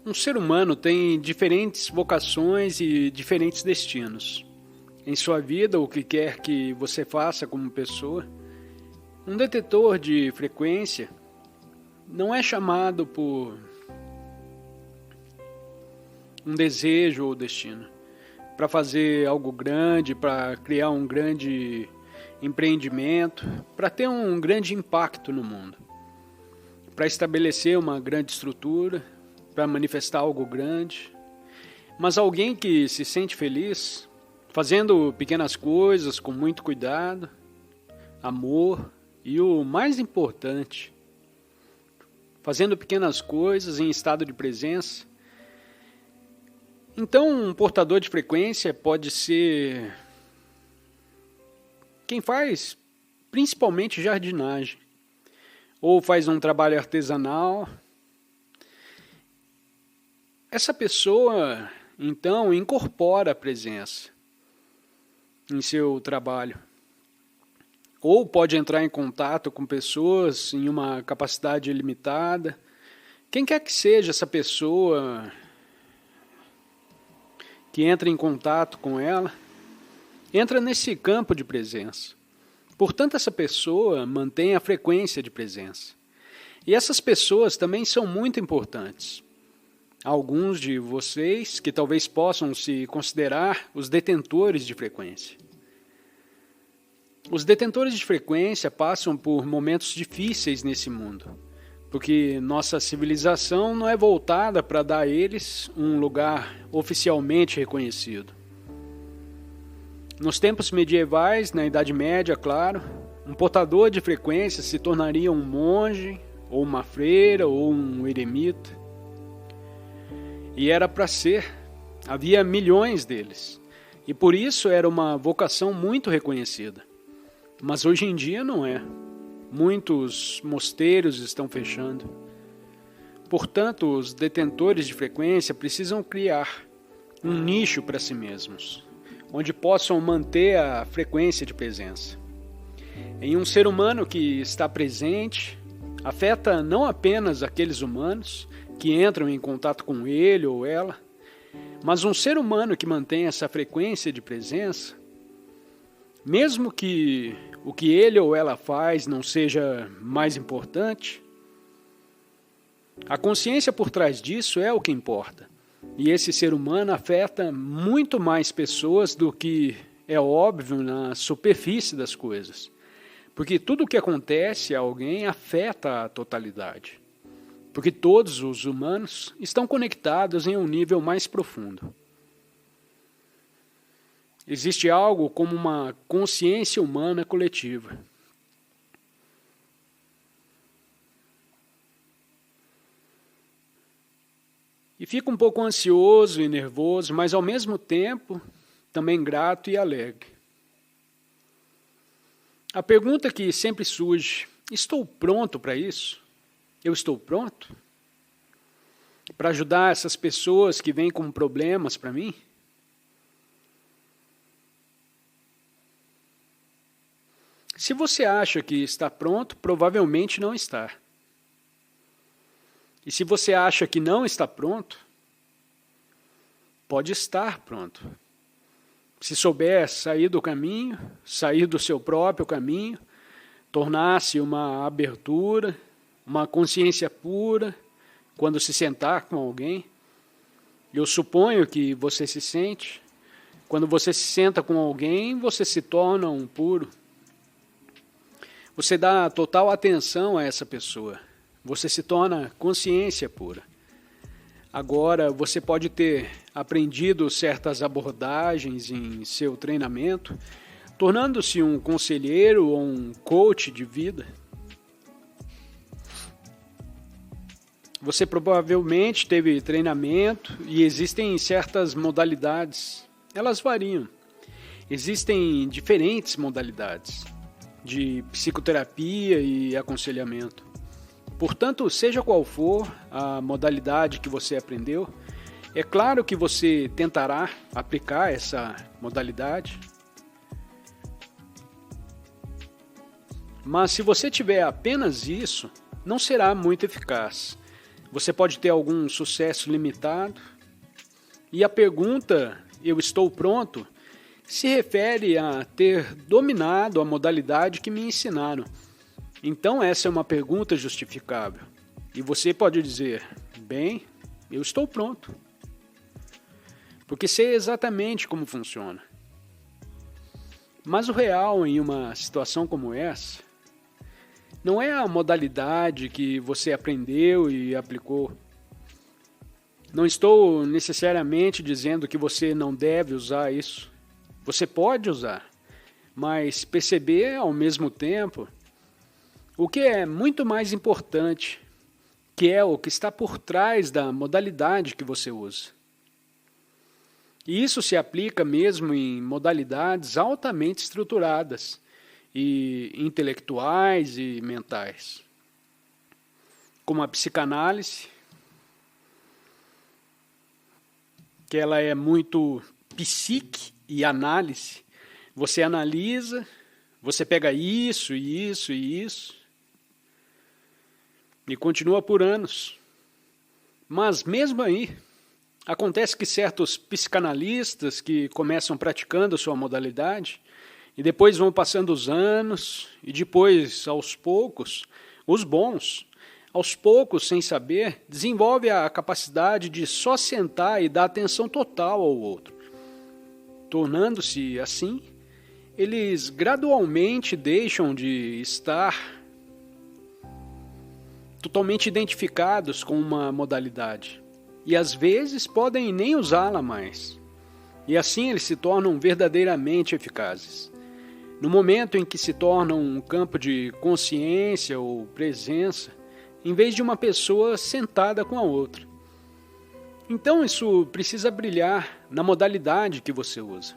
Um ser humano tem diferentes vocações e diferentes destinos. Em sua vida, o que quer que você faça como pessoa, um detetor de frequência não é chamado por um desejo ou destino para fazer algo grande, para criar um grande empreendimento, para ter um grande impacto no mundo, para estabelecer uma grande estrutura, para manifestar algo grande. Mas alguém que se sente feliz fazendo pequenas coisas com muito cuidado, amor e o mais importante, fazendo pequenas coisas em estado de presença. Então, um portador de frequência pode ser quem faz principalmente jardinagem, ou faz um trabalho artesanal. Essa pessoa, então, incorpora a presença em seu trabalho. Ou pode entrar em contato com pessoas em uma capacidade limitada. Quem quer que seja essa pessoa que entra em contato com ela, entra nesse campo de presença. Portanto, essa pessoa mantém a frequência de presença. E essas pessoas também são muito importantes. Alguns de vocês que talvez possam se considerar os detentores de frequência. Os detentores de frequência passam por momentos difíceis nesse mundo, porque nossa civilização não é voltada para dar a eles um lugar oficialmente reconhecido. Nos tempos medievais, na Idade Média, claro, um portador de frequência se tornaria um monge, ou uma freira, ou um eremita. E era para ser, havia milhões deles, e por isso era uma vocação muito reconhecida. Mas hoje em dia não é. Muitos mosteiros estão fechando. Portanto, os detentores de frequência precisam criar um nicho para si mesmos, onde possam manter a frequência de presença. Em um ser humano que está presente, afeta não apenas aqueles humanos que entram em contato com ele ou ela, mas um ser humano que mantém essa frequência de presença, mesmo que o que ele ou ela faz não seja mais importante, a consciência por trás disso é o que importa. E esse ser humano afeta muito mais pessoas do que é óbvio na superfície das coisas. Porque tudo o que acontece a alguém afeta a totalidade. Porque todos os humanos estão conectados em um nível mais profundo. Existe algo como uma consciência humana coletiva. E fico um pouco ansioso e nervoso, mas ao mesmo tempo também grato e alegre. A pergunta que sempre surge: estou pronto para isso? Eu estou pronto para ajudar essas pessoas que vêm com problemas para mim? Se você acha que está pronto, provavelmente não está. E se você acha que não está pronto, pode estar pronto. Se souber sair do caminho, sair do seu próprio caminho, tornar-se uma abertura, uma consciência pura, quando se sentar com alguém. Eu suponho que você se sente. Quando você se senta com alguém, você se torna um puro. Você dá total atenção a essa pessoa. Você se torna consciência pura. Agora, você pode ter aprendido certas abordagens em seu treinamento, tornando-se um conselheiro ou um coach de vida. Você provavelmente teve treinamento e existem certas modalidades. Elas variam. Existem diferentes modalidades de psicoterapia e aconselhamento. Portanto, seja qual for a modalidade que você aprendeu, é claro que você tentará aplicar essa modalidade. Mas se você tiver apenas isso, não será muito eficaz. Você pode ter algum sucesso limitado. E a pergunta, eu estou pronto, se refere a ter dominado a modalidade que me ensinaram. Então essa é uma pergunta justificável. E você pode dizer, bem, eu estou pronto. Porque sei exatamente como funciona. Mas o real em uma situação como essa não é a modalidade que você aprendeu e aplicou. Não estou necessariamente dizendo que você não deve usar isso. Você pode usar, mas perceber ao mesmo tempo o que é muito mais importante, que é o que está por trás da modalidade que você usa. E isso se aplica mesmo em modalidades altamente estruturadas e intelectuais e mentais, como a psicanálise, que ela é muito psique e análise. Você analisa, você pega isso e isso e isso, e continua por anos. Mas mesmo aí, acontece que certos psicanalistas que começam praticando a sua modalidade, e depois vão passando os anos, e depois, aos poucos, os bons, aos poucos, sem saber, desenvolvem a capacidade de só sentar e dar atenção total ao outro. Tornando-se assim, eles gradualmente deixam de estar totalmente identificados com uma modalidade. E às vezes podem nem usá-la mais. E assim eles se tornam verdadeiramente eficazes. No momento em que se tornam um campo de consciência ou presença, em vez de uma pessoa sentada com a outra. Então isso precisa brilhar na modalidade que você usa.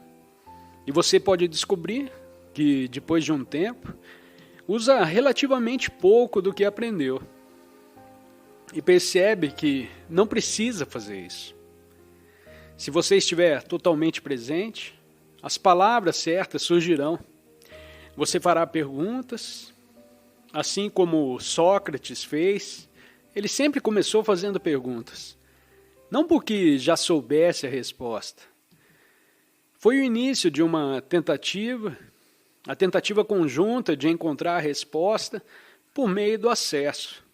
E você pode descobrir que, depois de um tempo, usa relativamente pouco do que aprendeu. E percebe que não precisa fazer isso. Se você estiver totalmente presente, as palavras certas surgirão. Você fará perguntas, assim como Sócrates fez. Ele sempre começou fazendo perguntas, não porque já soubesse a resposta. Foi o início de uma tentativa, a tentativa conjunta de encontrar a resposta por meio do acesso,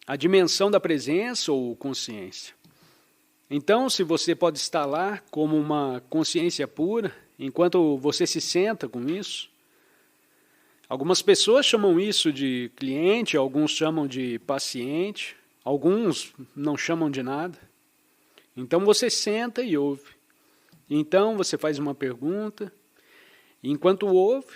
a dimensão da presença ou consciência. Então, se você pode estar lá como uma consciência pura, enquanto você se senta com isso, algumas pessoas chamam isso de cliente, alguns chamam de paciente, alguns não chamam de nada. Então você senta e ouve. Então você faz uma pergunta, e enquanto ouve,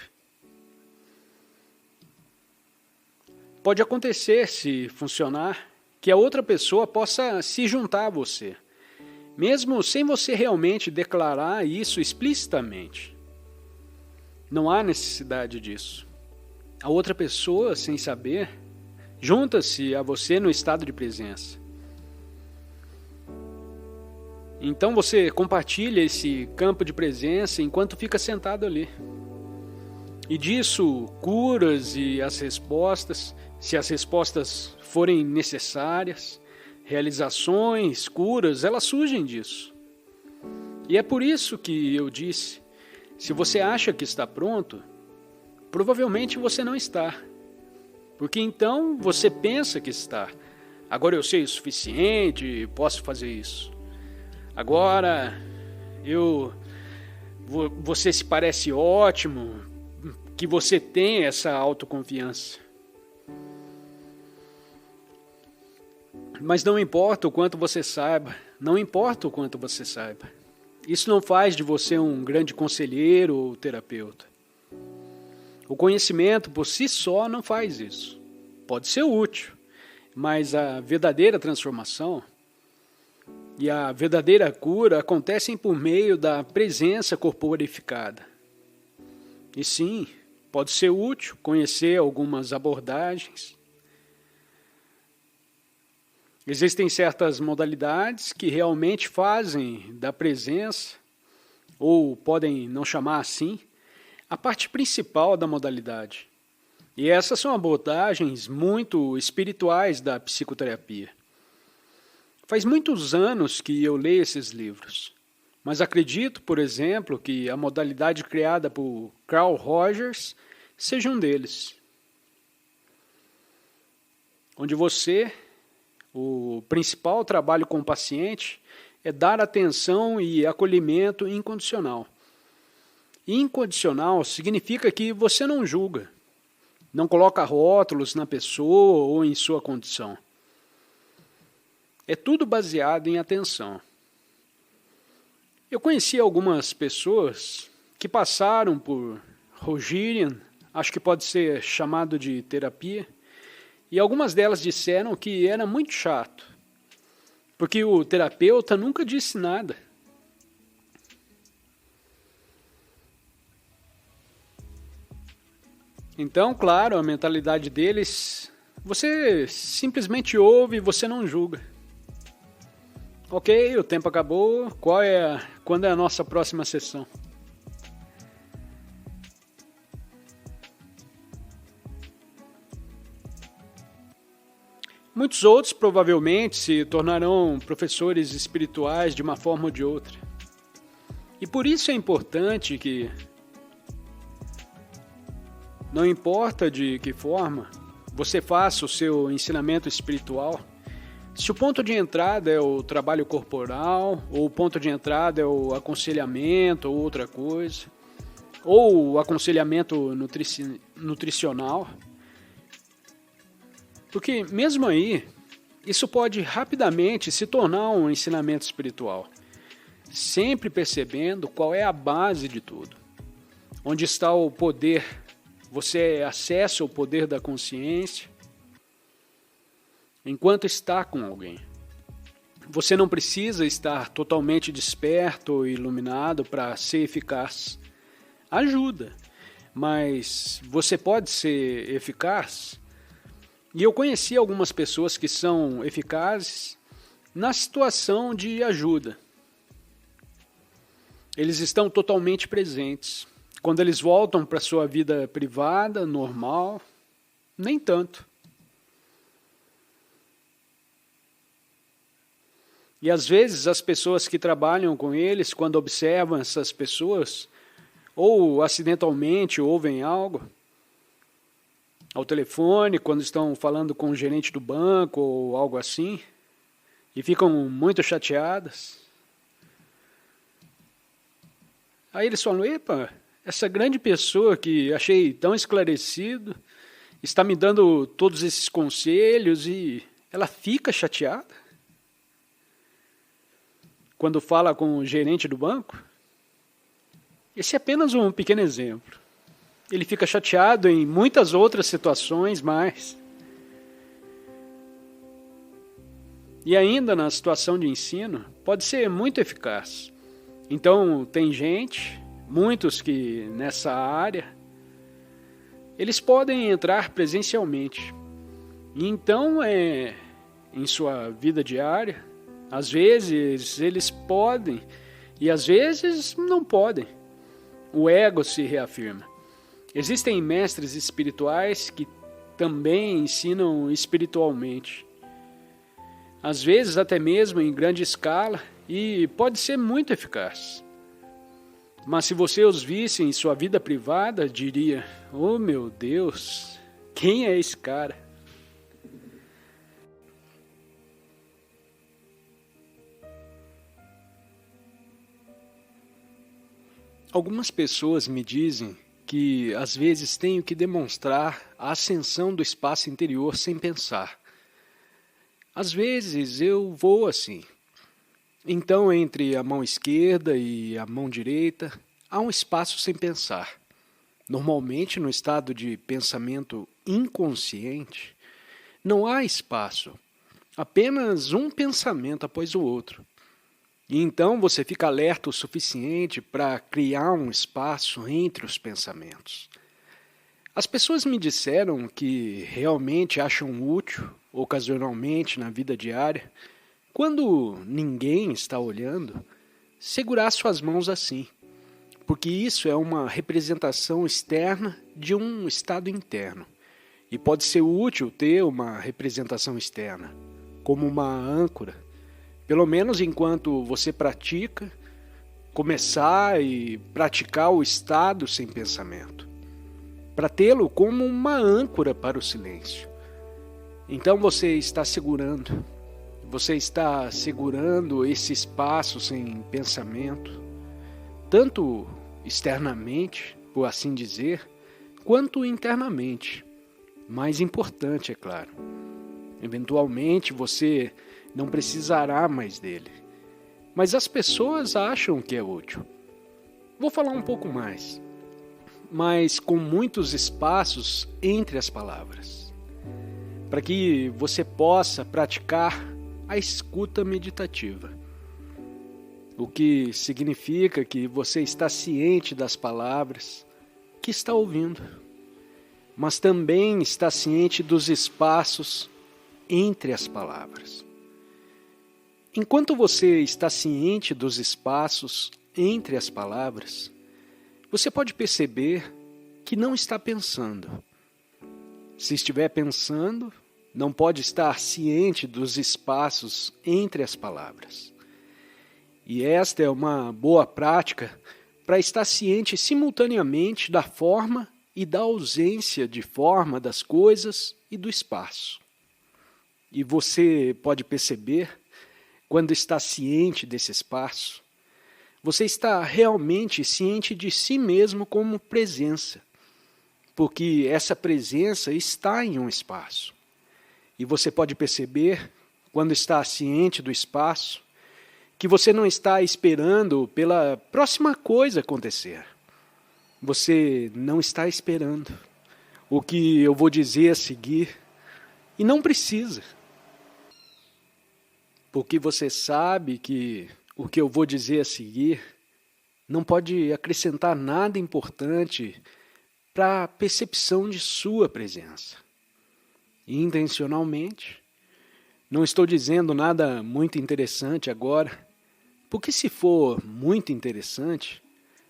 pode acontecer, se funcionar, que a outra pessoa possa se juntar a você, mesmo sem você realmente declarar isso explicitamente. Não há necessidade disso. A outra pessoa, sem saber, junta-se a você no estado de presença. Então você compartilha esse campo de presença enquanto fica sentado ali. E disso, curas e as respostas, se as respostas forem necessárias, realizações, curas, elas surgem disso. E é por isso que eu disse, se você acha que está pronto, provavelmente você não está. Porque então você pensa que está. Agora eu sei o suficiente, posso fazer isso. Agora você se parece ótimo, que você tem essa autoconfiança. Mas não importa o quanto você saiba, não importa o quanto você saiba. Isso não faz de você um grande conselheiro ou terapeuta. O conhecimento por si só não faz isso. Pode ser útil, mas a verdadeira transformação e a verdadeira cura acontecem por meio da presença corporificada. E sim, pode ser útil conhecer algumas abordagens. Existem certas modalidades que realmente fazem da presença, ou podem não chamar assim, a parte principal da modalidade. E essas são abordagens muito espirituais da psicoterapia. Faz muitos anos que eu leio esses livros, mas acredito, por exemplo, que a modalidade criada por Carl Rogers seja um deles. Onde você, o principal trabalho com o paciente é dar atenção e acolhimento incondicional. Incondicional significa que você não julga, não coloca rótulos na pessoa ou em sua condição. É tudo baseado em atenção. Eu conheci algumas pessoas que passaram por Rogerian, acho que pode ser chamado de terapia, e algumas delas disseram que era muito chato, porque o terapeuta nunca disse nada. Então, claro, a mentalidade deles, você simplesmente ouve e você não julga. Ok, o tempo acabou, quando é a nossa próxima sessão? Muitos outros provavelmente se tornarão professores espirituais de uma forma ou de outra. E por isso é importante que, não importa de que forma você faça o seu ensinamento espiritual, se o ponto de entrada é o trabalho corporal, ou o ponto de entrada é o aconselhamento ou outra coisa, ou o aconselhamento nutricional, porque mesmo aí, isso pode rapidamente se tornar um ensinamento espiritual, sempre percebendo qual é a base de tudo. Onde está o poder, você acessa o poder da consciência enquanto está com alguém. Você não precisa estar totalmente desperto ou iluminado para ser eficaz. Ajuda, mas você pode ser eficaz. E eu conheci algumas pessoas que são eficazes na situação de ajuda. Eles estão totalmente presentes. Quando eles voltam para a sua vida privada, normal, nem tanto. E às vezes as pessoas que trabalham com eles, quando observam essas pessoas, ou acidentalmente ouvem algo, ao telefone, quando estão falando com o gerente do banco ou algo assim, e ficam muito chateadas. Aí eles falam, epa, essa grande pessoa que achei tão esclarecido, está me dando todos esses conselhos e ela fica chateada quando fala com o gerente do banco. Esse é apenas um pequeno exemplo. Ele fica chateado em muitas outras situações mais. E ainda na situação de ensino, pode ser muito eficaz. Então, tem gente, muitos que nessa área, eles podem entrar presencialmente. E então, em sua vida diária, às vezes eles podem e às vezes não podem. O ego se reafirma. Existem mestres espirituais que também ensinam espiritualmente. Às vezes até mesmo em grande escala e pode ser muito eficaz. Mas se você os visse em sua vida privada, diria, oh meu Deus, quem é esse cara? Algumas pessoas me dizem que às vezes tenho que demonstrar a ascensão do espaço interior sem pensar. Às vezes eu vou assim. Então, entre a mão esquerda e a mão direita, há um espaço sem pensar. Normalmente, no estado de pensamento inconsciente, não há espaço, apenas um pensamento após o outro. E então você fica alerta o suficiente para criar um espaço entre os pensamentos. As pessoas me disseram que realmente acham útil, ocasionalmente na vida diária, quando ninguém está olhando, segurar suas mãos assim, porque isso é uma representação externa de um estado interno. E pode ser útil ter uma representação externa, como uma âncora, pelo menos enquanto você pratica, começar e praticar o estado sem pensamento, para tê-lo como uma âncora para o silêncio. Então você está segurando esse espaço sem pensamento, tanto externamente, por assim dizer, quanto internamente. Mais importante, é claro. Eventualmente você não precisará mais dele, mas as pessoas acham que é útil. Vou falar um pouco mais, mas com muitos espaços entre as palavras, para que você possa praticar a escuta meditativa, o que significa que você está ciente das palavras que está ouvindo, mas também está ciente dos espaços entre as palavras. Enquanto você está ciente dos espaços entre as palavras, você pode perceber que não está pensando. Se estiver pensando, não pode estar ciente dos espaços entre as palavras. E esta é uma boa prática para estar ciente simultaneamente da forma e da ausência de forma das coisas e do espaço. E você pode perceber, quando está ciente desse espaço, você está realmente ciente de si mesmo como presença, porque essa presença está em um espaço. E você pode perceber, quando está ciente do espaço, que você não está esperando pela próxima coisa acontecer. Você não está esperando o que eu vou dizer a seguir, e não precisa. Porque você sabe que o que eu vou dizer a seguir não pode acrescentar nada importante para a percepção de sua presença. E intencionalmente, não estou dizendo nada muito interessante agora, porque se for muito interessante,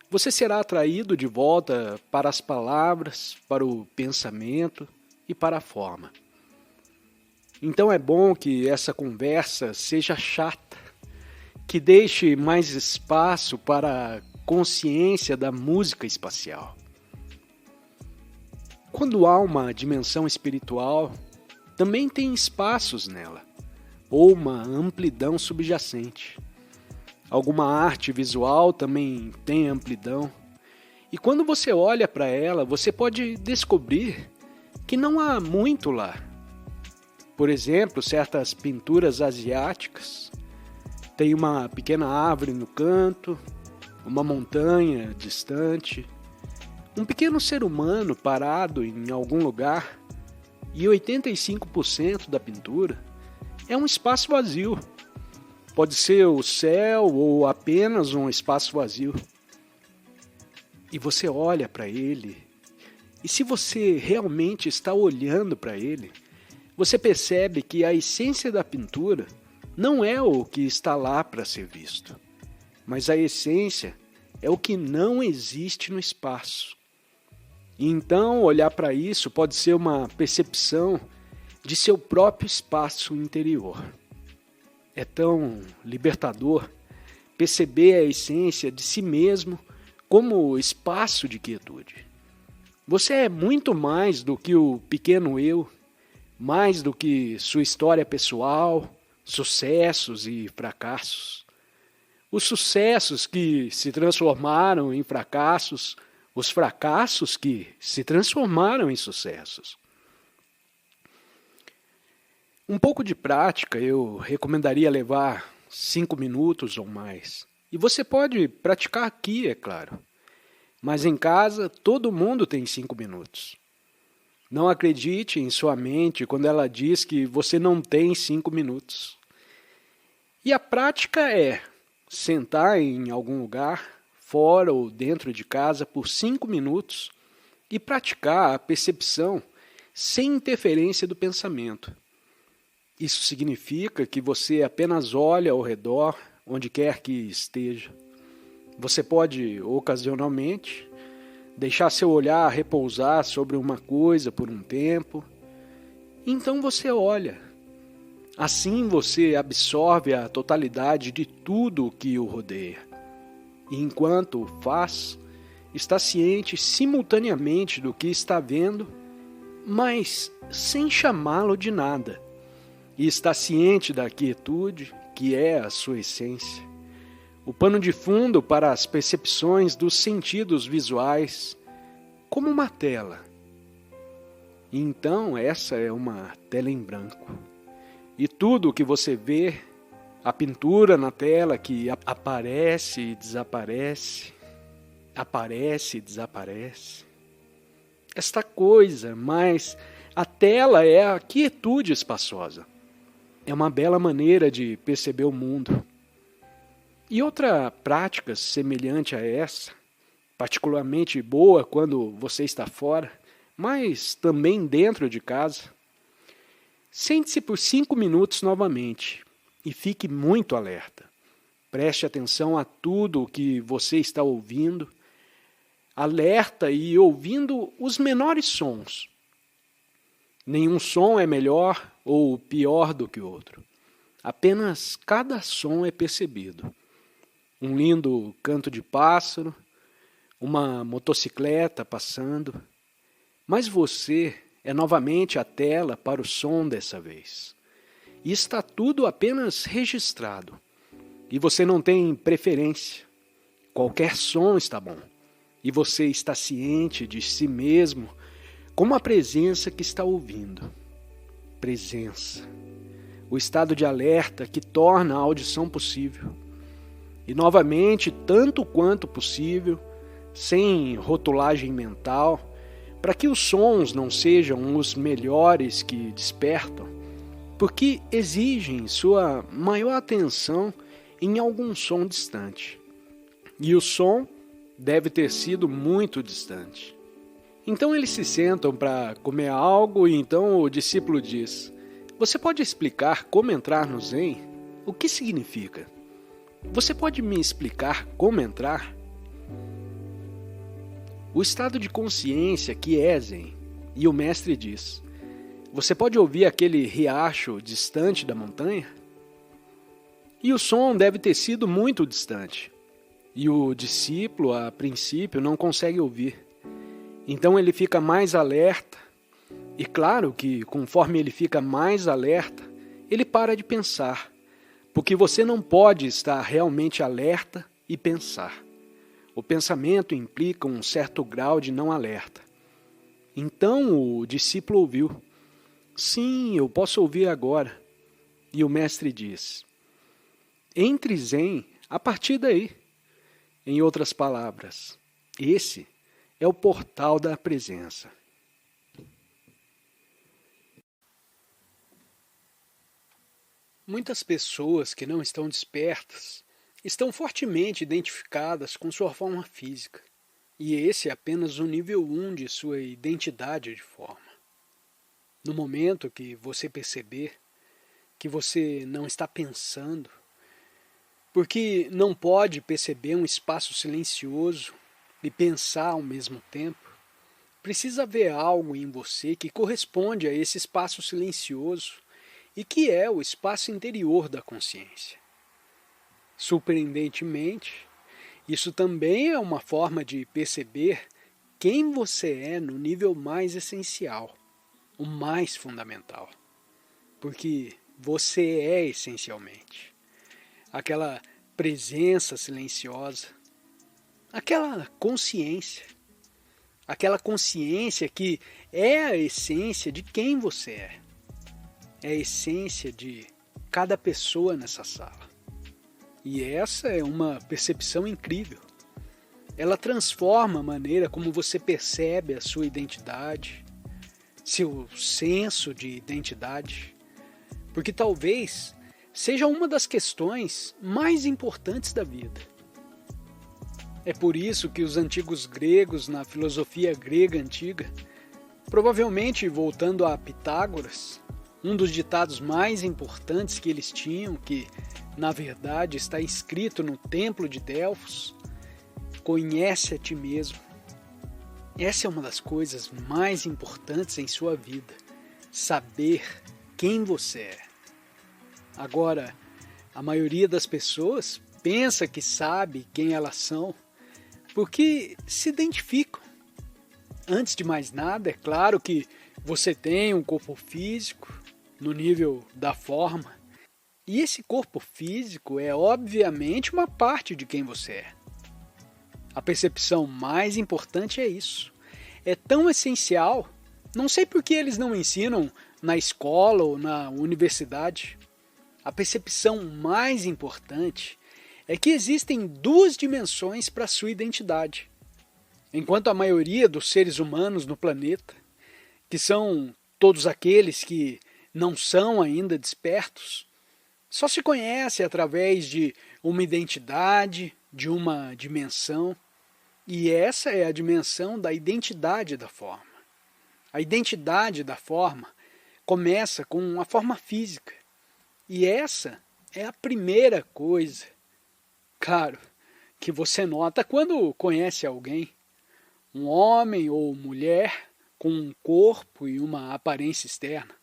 você será atraído de volta para as palavras, para o pensamento e para a forma. Então é bom que essa conversa seja chata, que deixe mais espaço para a consciência da música espacial. Quando há uma dimensão espiritual, também tem espaços nela, ou uma amplidão subjacente. Alguma arte visual também tem amplidão, e quando você olha para ela, você pode descobrir que não há muito lá. Por exemplo, certas pinturas asiáticas têm uma pequena árvore no canto, uma montanha distante, um pequeno ser humano parado em algum lugar, e 85% da pintura é um espaço vazio. Pode ser o céu ou apenas um espaço vazio. E você olha para ele, e se você realmente está olhando para ele, você percebe que a essência da pintura não é o que está lá para ser visto, mas a essência é o que não existe no espaço. E então, olhar para isso pode ser uma percepção de seu próprio espaço interior. É tão libertador perceber a essência de si mesmo como espaço de quietude. Você é muito mais do que o pequeno eu, mais do que sua história pessoal, sucessos e fracassos. Os sucessos que se transformaram em fracassos, os fracassos que se transformaram em sucessos. Um pouco de prática eu recomendaria levar 5 minutos ou mais. E você pode praticar aqui, é claro. Mas em casa todo mundo tem 5 minutos. Não acredite em sua mente quando ela diz que você não tem 5 minutos. E a prática é sentar em algum lugar, fora ou dentro de casa, por 5 minutos e praticar a percepção sem interferência do pensamento. Isso significa que você apenas olha ao redor, onde quer que esteja. Você pode, ocasionalmente, deixar seu olhar repousar sobre uma coisa por um tempo. Então você olha. Assim você absorve a totalidade de tudo o que o rodeia. E enquanto o faz, está ciente simultaneamente do que está vendo, mas sem chamá-lo de nada. E está ciente da quietude, que é a sua essência. O pano de fundo para as percepções dos sentidos visuais, como uma tela. E então essa é uma tela em branco. E tudo o que você vê, a pintura na tela que aparece e desaparece, esta coisa, mas a tela é a quietude espaçosa. É uma bela maneira de perceber o mundo. E outra prática semelhante a essa, particularmente boa quando você está fora, mas também dentro de casa, sente-se por 5 minutos novamente e fique muito alerta. Preste atenção a tudo o que você está ouvindo, alerta e ouvindo os menores sons. Nenhum som é melhor ou pior do que o outro. Apenas cada som é percebido. Um lindo canto de pássaro, uma motocicleta passando. Mas você é novamente a tela para o som dessa vez. E está tudo apenas registrado. E você não tem preferência. Qualquer som está bom. E você está ciente de si mesmo como a presença que está ouvindo. Presença. O estado de alerta que torna a audição possível. E novamente, tanto quanto possível, sem rotulagem mental, para que os sons não sejam os melhores que despertam, porque exigem sua maior atenção em algum som distante. E o som deve ter sido muito distante. Então eles se sentam para comer algo e então o discípulo diz: "Você pode explicar como entrar no Zen? O que significa? Você pode me explicar como entrar?" O estado de consciência que é Zen. E o mestre diz: "Você pode ouvir aquele riacho distante da montanha?" E o som deve ter sido muito distante. E o discípulo, a princípio, não consegue ouvir. Então ele fica mais alerta. E claro que, conforme ele fica mais alerta, ele para de pensar. Porque você não pode estar realmente alerta e pensar. O pensamento implica um certo grau de não alerta. Então o discípulo ouviu: "Sim, eu posso ouvir agora." E o mestre diz: "Entre Zen a partir daí." Em outras palavras, esse é o portal da presença. Muitas pessoas que não estão despertas estão fortemente identificadas com sua forma física, e esse é apenas o nível 1 de sua identidade de forma. No momento que você perceber que você não está pensando, porque não pode perceber um espaço silencioso e pensar ao mesmo tempo, precisa haver algo em você que corresponde a esse espaço silencioso e que é o espaço interior da consciência. Surpreendentemente, isso também é uma forma de perceber quem você é no nível mais essencial, o mais fundamental. Porque você é essencialmente aquela presença silenciosa, aquela consciência que é a essência de quem você é. É a essência de cada pessoa nessa sala. E essa é uma percepção incrível. Ela transforma a maneira como você percebe a sua identidade, seu senso de identidade, porque talvez seja uma das questões mais importantes da vida. É por isso que os antigos gregos, na filosofia grega antiga, provavelmente voltando a Pitágoras, um dos ditados mais importantes que eles tinham, que na verdade está escrito no templo de Delfos: "Conhece a ti mesmo." Essa é uma das coisas mais importantes em sua vida, saber quem você é. Agora, a maioria das pessoas pensa que sabe quem elas são porque se identificam. Antes de mais nada, é claro que você tem um corpo físico no nível da forma, e esse corpo físico é obviamente uma parte de quem você é. A percepção mais importante é isso. É tão essencial, não sei por que eles não ensinam na escola ou na universidade. A percepção mais importante é que existem duas dimensões para a sua identidade. Enquanto a maioria dos seres humanos no planeta, que são todos aqueles que não são ainda despertos, só se conhece através de uma identidade, de uma dimensão, e essa é a dimensão da identidade da forma. A identidade da forma começa com a forma física, e essa é a primeira coisa, claro, que você nota quando conhece alguém, um homem ou mulher com um corpo e uma aparência externa.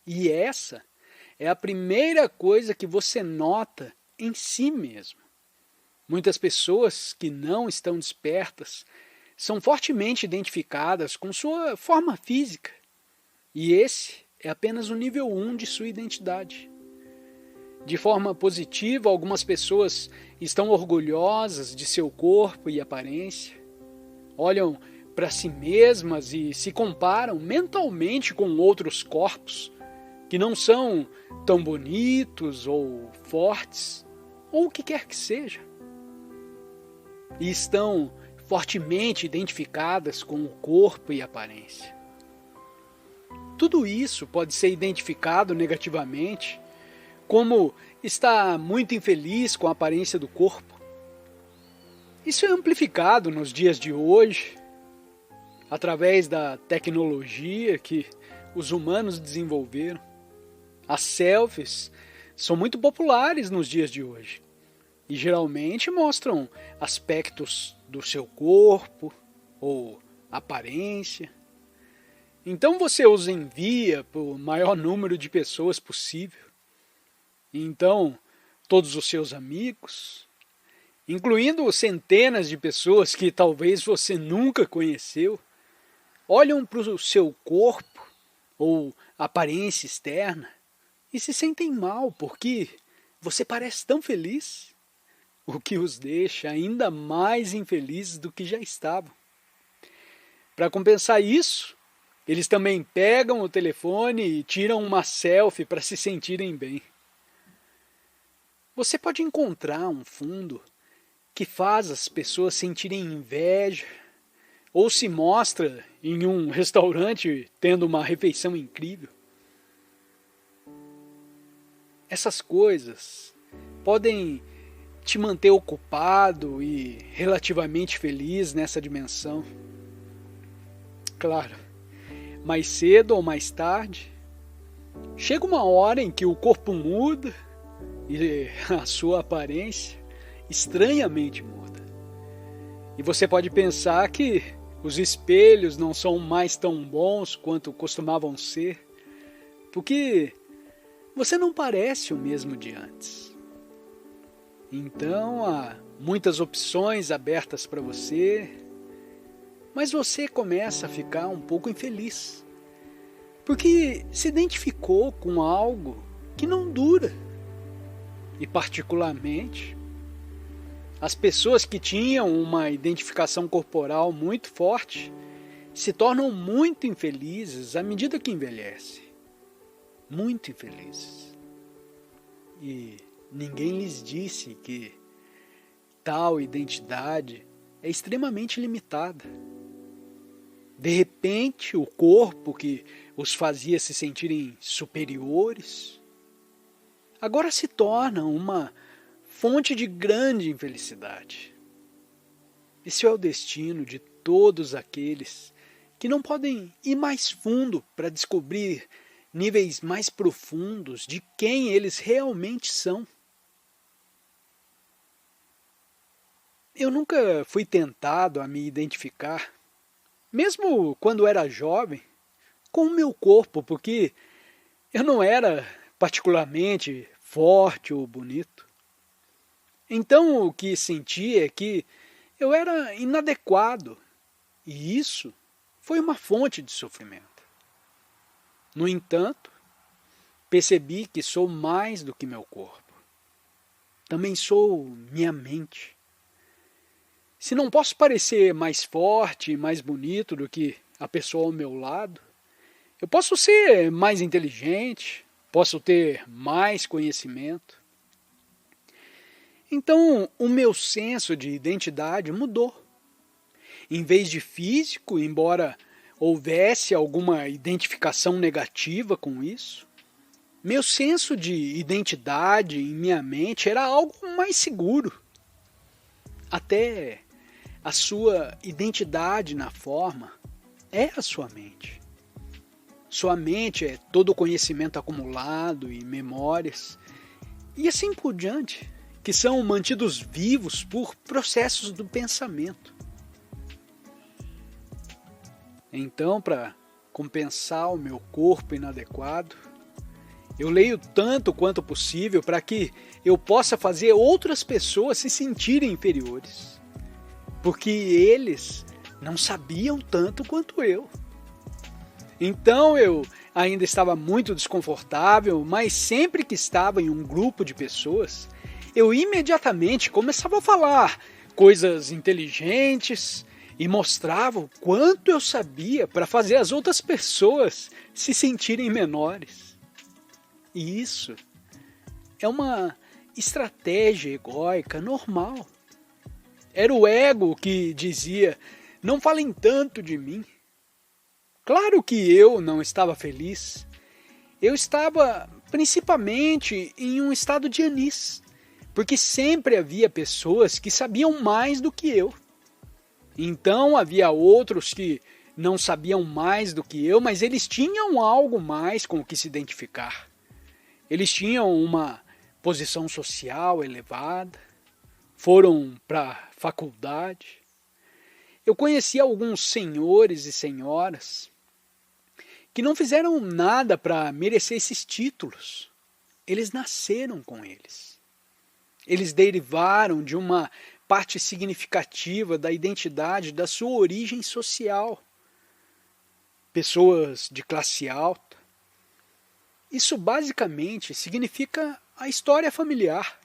E essa é a primeira coisa que você nota em si mesmo. Muitas pessoas que não estão despertas são fortemente identificadas com sua forma física. E esse é apenas o nível 1 de sua identidade. De forma positiva, algumas pessoas estão orgulhosas de seu corpo e aparência, olham para si mesmas e se comparam mentalmente com outros corpos que não são tão bonitos ou fortes, ou o que quer que seja. E estão fortemente identificadas com o corpo e aparência. Tudo isso pode ser identificado negativamente como estar muito infeliz com a aparência do corpo. Isso é amplificado nos dias de hoje, através da tecnologia que os humanos desenvolveram. As selfies são muito populares nos dias de hoje e geralmente mostram aspectos do seu corpo ou aparência. Então você os envia para o maior número de pessoas possível. Então todos os seus amigos, incluindo centenas de pessoas que talvez você nunca conheceu, olham para o seu corpo ou aparência externa e se sentem mal porque você parece tão feliz, o que os deixa ainda mais infelizes do que já estavam. Para compensar isso, eles também pegam o telefone e tiram uma selfie para se sentirem bem. Você pode encontrar um fundo que faz as pessoas sentirem inveja, ou se mostra em um restaurante tendo uma refeição incrível. Essas coisas podem te manter ocupado e relativamente feliz nessa dimensão. Claro, mais cedo ou mais tarde, chega uma hora em que o corpo muda e a sua aparência estranhamente muda. E você pode pensar que os espelhos não são mais tão bons quanto costumavam ser, porque você não parece o mesmo de antes. Então há muitas opções abertas para você, mas você começa a ficar um pouco infeliz, porque se identificou com algo que não dura. E particularmente, as pessoas que tinham uma identificação corporal muito forte se tornam muito infelizes à medida que envelhecem. Muito infelizes. E ninguém lhes disse que tal identidade é extremamente limitada. De repente, o corpo que os fazia se sentirem superiores, agora se torna uma fonte de grande infelicidade. Esse é o destino de todos aqueles que não podem ir mais fundo para descobrir níveis mais profundos de quem eles realmente são. Eu nunca fui tentado a me identificar, mesmo quando era jovem, com o meu corpo, porque eu não era particularmente forte ou bonito. Então o que senti é que eu era inadequado, e isso foi uma fonte de sofrimento. No entanto, percebi que sou mais do que meu corpo. Também sou minha mente. Se não posso parecer mais forte e mais bonito do que a pessoa ao meu lado, eu posso ser mais inteligente, posso ter mais conhecimento. Então, o meu senso de identidade mudou. Em vez de físico, embora houvesse alguma identificação negativa com isso, meu senso de identidade em minha mente era algo mais seguro. Até a sua identidade na forma é a sua mente. Sua mente é todo o conhecimento acumulado e memórias, e assim por diante, que são mantidos vivos por processos do pensamento. Então, para compensar o meu corpo inadequado, eu leio tanto quanto possível para que eu possa fazer outras pessoas se sentirem inferiores, porque eles não sabiam tanto quanto eu. Então eu ainda estava muito desconfortável, mas sempre que estava em um grupo de pessoas, eu imediatamente começava a falar coisas inteligentes e mostrava o quanto eu sabia para fazer as outras pessoas se sentirem menores. E isso é uma estratégia egóica normal. Era o ego que dizia: não falem tanto de mim. Claro que eu não estava feliz. Eu estava principalmente em um estado de anis, porque sempre havia pessoas que sabiam mais do que eu. Então havia outros que não sabiam mais do que eu, mas eles tinham algo mais com o que se identificar. Eles tinham uma posição social elevada, foram para a faculdade. Eu conheci alguns senhores e senhoras que não fizeram nada para merecer esses títulos. Eles nasceram com eles. Eles derivaram de uma parte significativa da identidade da sua origem social. Pessoas de classe alta. Isso basicamente significa a história familiar.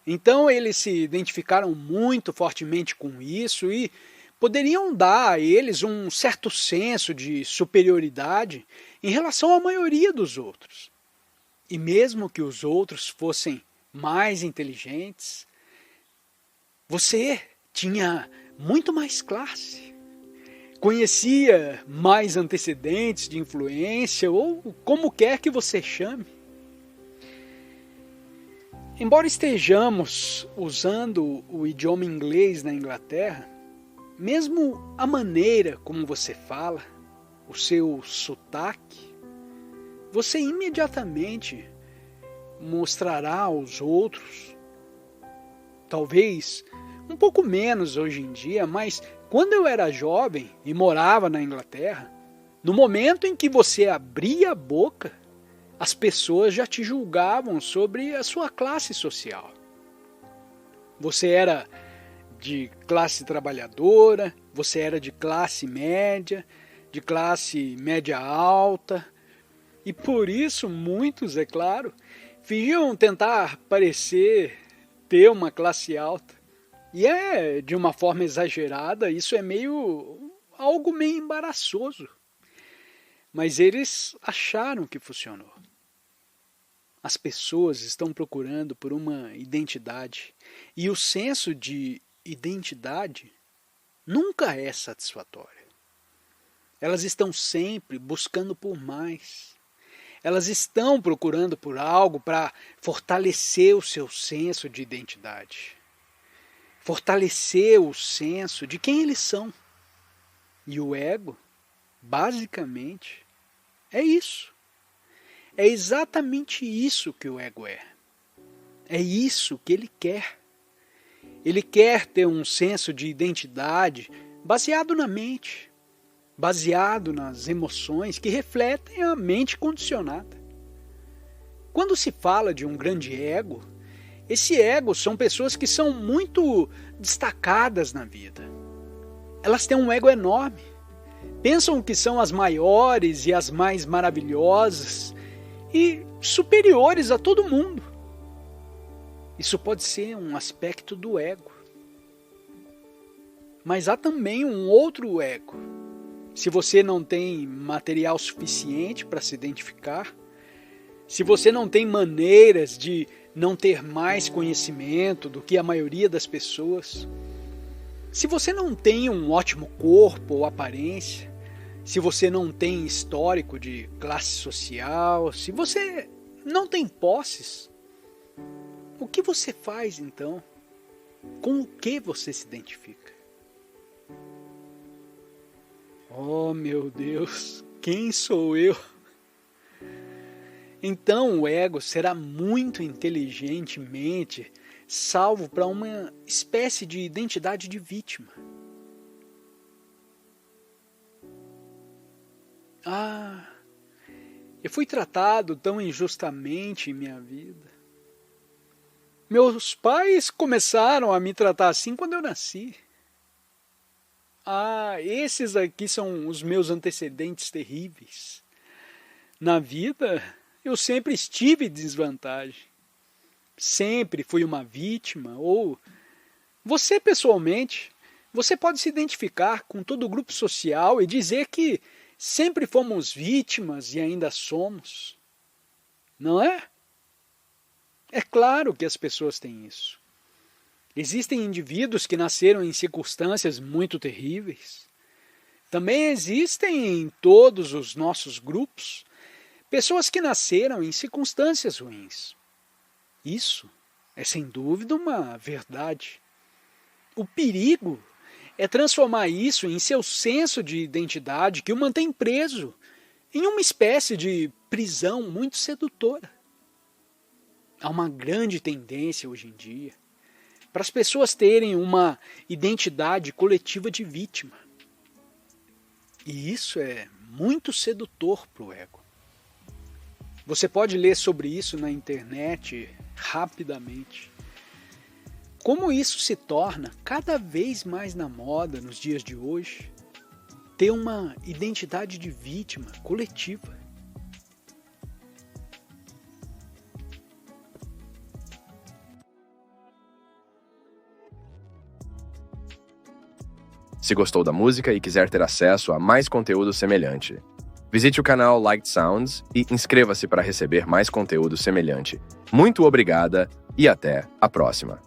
Então eles se identificaram muito fortemente com isso e poderiam dar a eles um certo senso de superioridade em relação à maioria dos outros. E mesmo que os outros fossem mais inteligentes, você tinha muito mais classe, conhecia mais antecedentes de influência ou como quer que você chame. Embora estejamos usando o idioma inglês na Inglaterra, mesmo a maneira como você fala, o seu sotaque, você imediatamente mostrará aos outros, talvez um pouco menos hoje em dia, mas quando eu era jovem e morava na Inglaterra, no momento em que você abria a boca, as pessoas já te julgavam sobre a sua classe social. Você era de classe trabalhadora, você era de classe média alta, e por isso muitos, é claro, fingiam tentar parecer ter uma classe alta. E de uma forma exagerada, isso é algo meio embaraçoso. Mas eles acharam que funcionou. As pessoas estão procurando por uma identidade. E o senso de identidade nunca é satisfatório. Elas estão sempre buscando por mais. Elas estão procurando por algo para fortalecer o seu senso de identidade. Fortalecer o senso de quem eles são. E o ego, basicamente, é isso. É exatamente isso que o ego é. É isso que ele quer. Ele quer ter um senso de identidade baseado na mente, baseado nas emoções que refletem a mente condicionada. Quando se fala de um grande ego, esse ego são pessoas que são muito destacadas na vida. Elas têm um ego enorme. Pensam que são as maiores e as mais maravilhosas e superiores a todo mundo. Isso pode ser um aspecto do ego. Mas há também um outro ego. Se você não tem material suficiente para se identificar, se você não tem maneiras de não ter mais conhecimento do que a maioria das pessoas, se você não tem um ótimo corpo ou aparência, se você não tem histórico de classe social, se você não tem posses, o que você faz então? Com o que você se identifica? Oh meu Deus, quem sou eu? Então o ego será muito inteligentemente salvo para uma espécie de identidade de vítima. Eu fui tratado tão injustamente em minha vida. Meus pais começaram a me tratar assim quando eu nasci. Esses aqui são os meus antecedentes terríveis. Na vida, eu sempre estive em desvantagem. Sempre fui uma vítima, ou você pessoalmente, você pode se identificar com todo o grupo social e dizer que sempre fomos vítimas e ainda somos. Não é? É claro que as pessoas têm isso. Existem indivíduos que nasceram em circunstâncias muito terríveis. Também existem em todos os nossos grupos pessoas que nasceram em circunstâncias ruins. Isso é sem dúvida uma verdade. O perigo é transformar isso em seu senso de identidade que o mantém preso em uma espécie de prisão muito sedutora. Há uma grande tendência hoje em dia para as pessoas terem uma identidade coletiva de vítima. E isso é muito sedutor para o ego. Você pode ler sobre isso na internet rapidamente. Como isso se torna cada vez mais na moda nos dias de hoje, ter uma identidade de vítima coletiva. Se gostou da música e quiser ter acesso a mais conteúdo semelhante, visite o canal Light Sounds e inscreva-se para receber mais conteúdo semelhante. Muito obrigada e até a próxima!